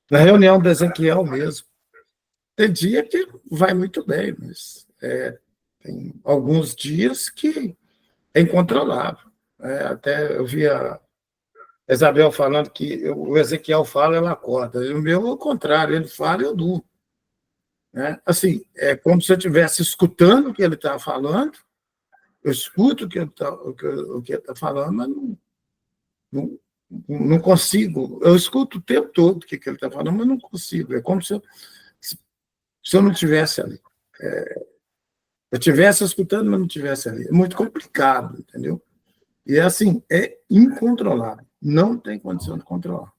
Na reunião do Ezequiel mesmo, tem dia que vai muito bem, mas tem alguns dias que é incontrolável. Até eu vi a Isabel falando que o Ezequiel fala, ela acorda. O meu é o contrário, ele fala e eu durmo. Né? Assim, é como se eu estivesse escutando o que ele está falando, eu escuto o que ele está falando, mas não consigo. Eu escuto o tempo todo o que ele está falando, mas não consigo. É como se eu não estivesse ali. Eu estivesse escutando, mas não estivesse ali. É muito complicado, entendeu? E, assim, é incontrolável. Não tem condição de controlar.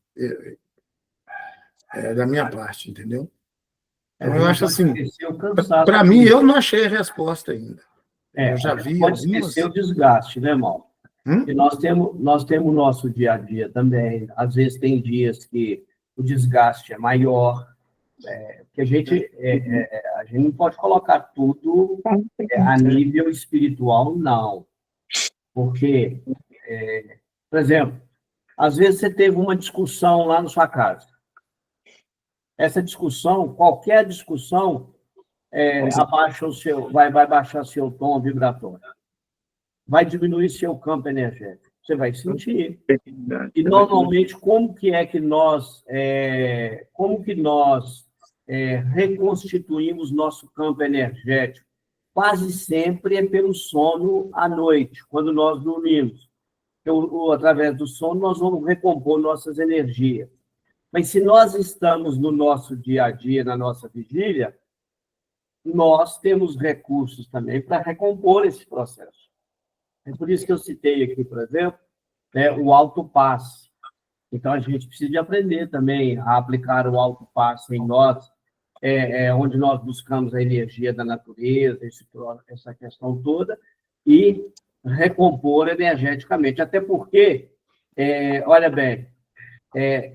Da minha parte, entendeu? Então, eu acho assim, para mim, eu não achei a resposta ainda. Eu já vi pode algumas... esquecer o desgaste, né, Mauro? E nós temos o nosso dia a dia também. Às vezes tem dias que o desgaste é maior, que a gente não pode colocar tudo a nível espiritual, não. Porque, por exemplo, às vezes você teve uma discussão lá na sua casa. Essa discussão, qualquer discussão, vai baixar seu tom vibratório. Vai diminuir seu campo energético. Você vai sentir. E, normalmente, como que nós reconstituímos nosso campo energético? Quase sempre é pelo sono à noite, quando nós dormimos. Através do sono, nós vamos recompor nossas energias. Mas se nós estamos no nosso dia a dia, na nossa vigília, nós temos recursos também para recompor esse processo. É por isso que eu citei aqui, por exemplo, o autopasse. Então, a gente precisa de aprender também a aplicar o autopasse em nós, onde nós buscamos a energia da natureza, essa questão toda, e recompor energeticamente. Até porque, olha bem,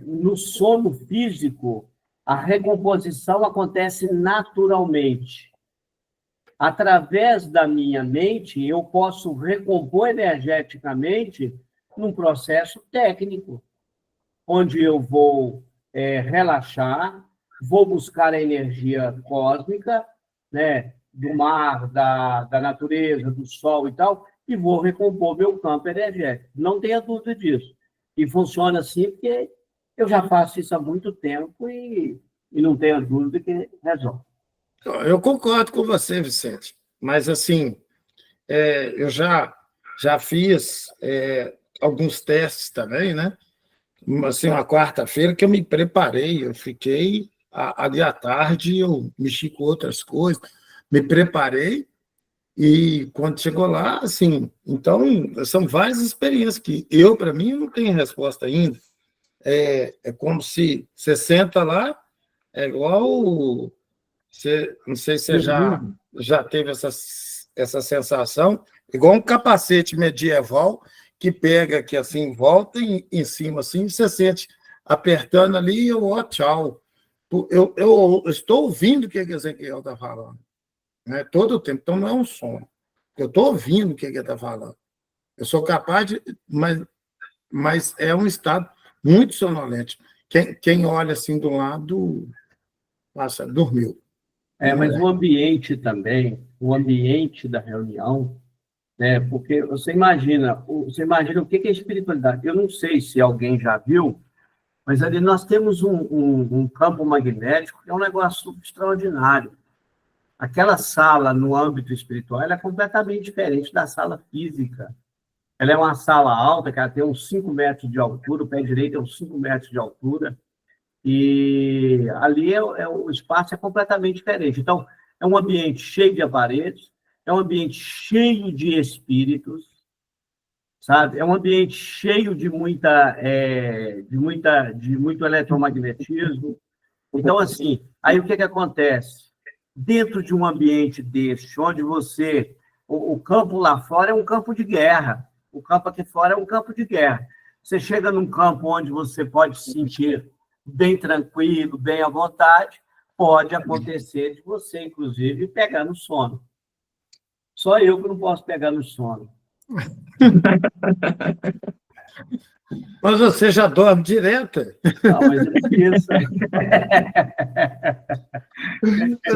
no sono físico, a recomposição acontece naturalmente. Através da minha mente, eu posso recompor energeticamente num processo técnico, onde eu vou relaxar, vou buscar a energia cósmica, né, do mar, da natureza, do sol e tal, e vou recompor meu campo energético. Não tenha dúvida disso. E funciona assim porque eu já faço isso há muito tempo e não tenho dúvida que resolve. Eu concordo com você, Vicente, mas assim, eu já fiz alguns testes também, né? Assim, uma quarta-feira que eu me preparei, eu fiquei ali à tarde, eu mexi com outras coisas, me preparei, e quando chegou lá, assim, então, são várias experiências que para mim, não tenho resposta ainda. É como se você senta lá, é igual, não sei se você já teve essa sensação, igual um capacete medieval que pega aqui assim, volta em cima, assim, você sente apertando ali, tchau. Eu estou ouvindo o que Ezequiel está falando, né? Todo o tempo, então não é um som. Eu estou ouvindo o que ele está falando. Eu sou capaz de... Mas é um estado muito sonolento. Quem olha assim do lado, passa, dormiu. Mas o ambiente também, o ambiente da reunião, né? Porque você imagina o que é espiritualidade. Eu não sei se alguém já viu, mas ali nós temos um campo magnético que é um negócio extraordinário. Aquela sala, no âmbito espiritual, ela é completamente diferente da sala física. Ela é uma sala alta, que ela tem uns 5 metros de altura, o pé direito é uns 5 metros de altura, e ali o espaço é completamente diferente. Então, é um ambiente cheio de aparelhos, é um ambiente cheio de espíritos, sabe? É um ambiente cheio de muito eletromagnetismo. Então, assim, aí o que acontece? Dentro de um ambiente deste, onde o campo lá fora é um campo de guerra, o campo aqui fora é um campo de guerra. Você chega num campo onde você pode se sentir bem tranquilo, bem à vontade, pode acontecer de você, inclusive, pegar no sono. Só eu que não posso pegar no sono. Mas você já dorme direto? Não, mas é isso.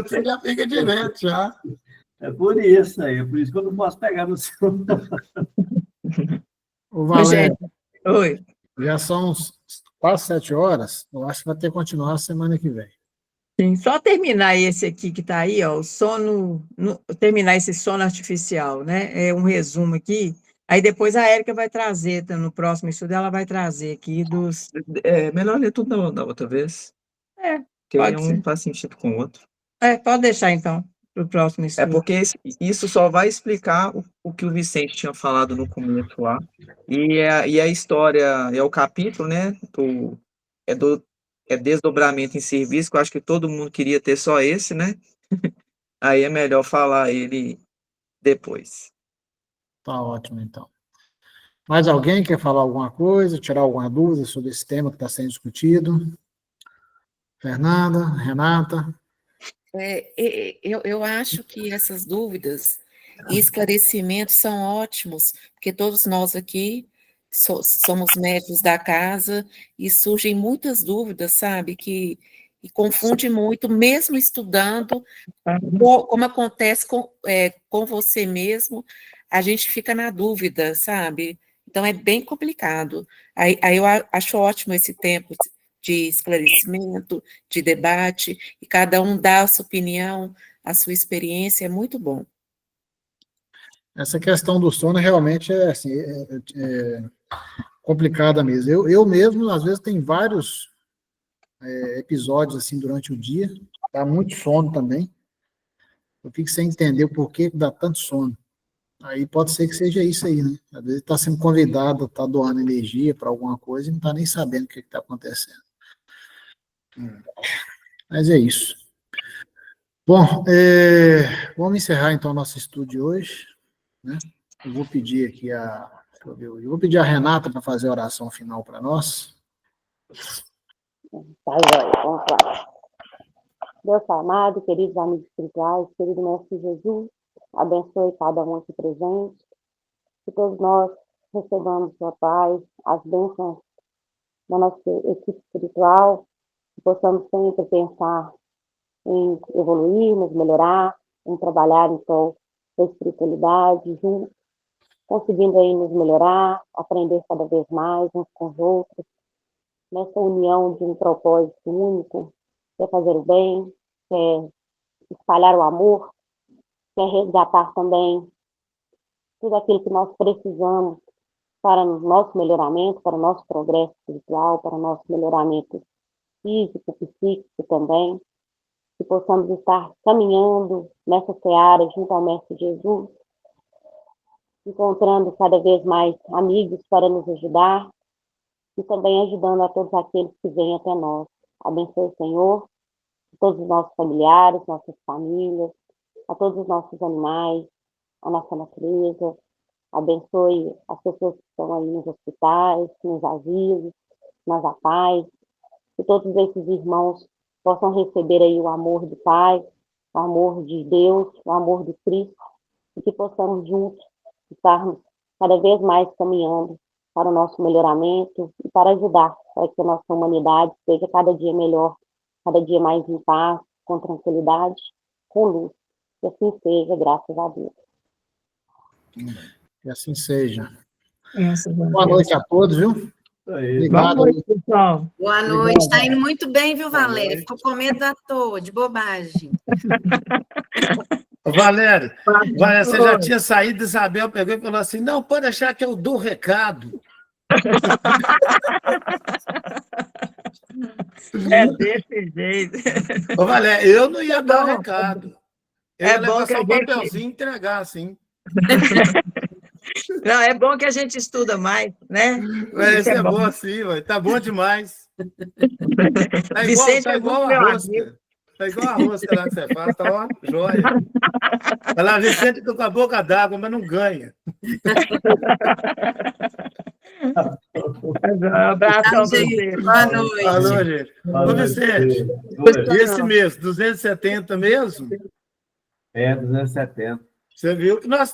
Você já fica direto, já. É por isso aí, é por isso que eu não posso pegar no sono. Ô, Valério, Oi. já são quase 7 horas, eu acho que vai ter que continuar semana que vem. Sim, só terminar esse aqui que está aí, ó, o sono, terminar esse sono artificial, né? É um resumo aqui. Aí depois a Érica vai trazer, no próximo estudo, ela vai trazer aqui dos. Melhor ler tudo da outra vez. Porque Pode um ser. faz sentido com o outro. Pode deixar então, para o próximo estudo. Porque isso só vai explicar o que o Vicente tinha falado no começo lá. E a história, é o capítulo, né? Desdobramento em serviço, que eu acho que todo mundo queria ter só esse, né? Aí é melhor falar ele depois. Tá ótimo, então. Mais alguém quer falar alguma coisa, tirar alguma dúvida sobre esse tema que está sendo discutido? Fernanda, Renata? Eu acho que essas dúvidas e esclarecimentos são ótimos, porque todos nós aqui somos médicos da casa e surgem muitas dúvidas, sabe, e confunde muito, mesmo estudando, como acontece com você mesmo, a gente fica na dúvida, sabe? Então, é bem complicado. Aí eu acho ótimo esse tempo de esclarecimento, de debate, e cada um dá a sua opinião, a sua experiência, é muito bom. Essa questão do sono realmente é, assim, complicada mesmo. Eu mesmo, às vezes, tenho vários episódios assim durante o dia, dá muito sono também. Eu fico sem entender o porquê que dá tanto sono. Aí pode ser que seja isso aí, né? Às vezes está sendo convidado, está doando energia para alguma coisa e não está nem sabendo o que está acontecendo. Mas é isso. Bom, vamos encerrar então nosso estudo de hoje, né? Eu vou pedir aqui eu vou pedir a Renata para fazer a oração final para nós. Tá, joia, vamos lá. Deus amado, queridos amigos espirituais, querido Mestre Jesus, abençoe cada um aqui presente, que todos nós recebamos, ó Pai, as bênçãos da nossa equipe espiritual, que possamos sempre pensar em evoluir, nos melhorar, em trabalhar em prol da espiritualidade, juntos, conseguindo aí nos melhorar, aprender cada vez mais uns com os outros, nessa união de um propósito único, que é fazer o bem, quer espalhar o amor, quer resgatar também tudo aquilo que nós precisamos para o nosso melhoramento, para o nosso progresso espiritual, para o nosso melhoramento físico, psíquico também, que possamos estar caminhando nessa seara junto ao Mestre Jesus, encontrando cada vez mais amigos para nos ajudar e também ajudando a todos aqueles que vêm até nós. Abençoe, Senhor, todos os nossos familiares, nossas famílias, a todos os nossos animais, a nossa natureza. Abençoe as pessoas que estão aí nos hospitais, nos asilos, nas APAES, que todos esses irmãos possam receber aí o amor do Pai, o amor de Deus, o amor de Cristo, e que possamos juntos estarmos cada vez mais caminhando para o nosso melhoramento e para ajudar para que a nossa humanidade seja cada dia melhor, cada dia mais em paz, com tranquilidade, com luz. Que assim seja, graças a Deus. Que assim seja. Boa Boa noite a todos, viu? Obrigado. noite, pessoal. Boa noite. Está indo muito bem, viu, Valéria? Ficou com medo à toa, de bobagem. Valéria, você já tinha saído, Isabel pegou e falou assim, não, pode deixar que eu dou recado. É desse jeito. Ô, Valéria, eu não ia dar recado. Eu ia É bom levar que só a um gente- papelzinho e entregar, assim. Não, é bom que a gente estuda mais, né? Isso é bom assim, ué. Tá bom demais. Tá igual, Vicente tá é igual muito a meu rosca. Tá igual a rosca lá que você faz, tá ó, joia. Olha lá, Vicente tá com a boca d'água, mas não ganha. Um abração Tchau, para gente. você. Boa noite. Alô, gente. Ô, Vicente, e esse mês, 270 mesmo? É, 270. Você viu que nós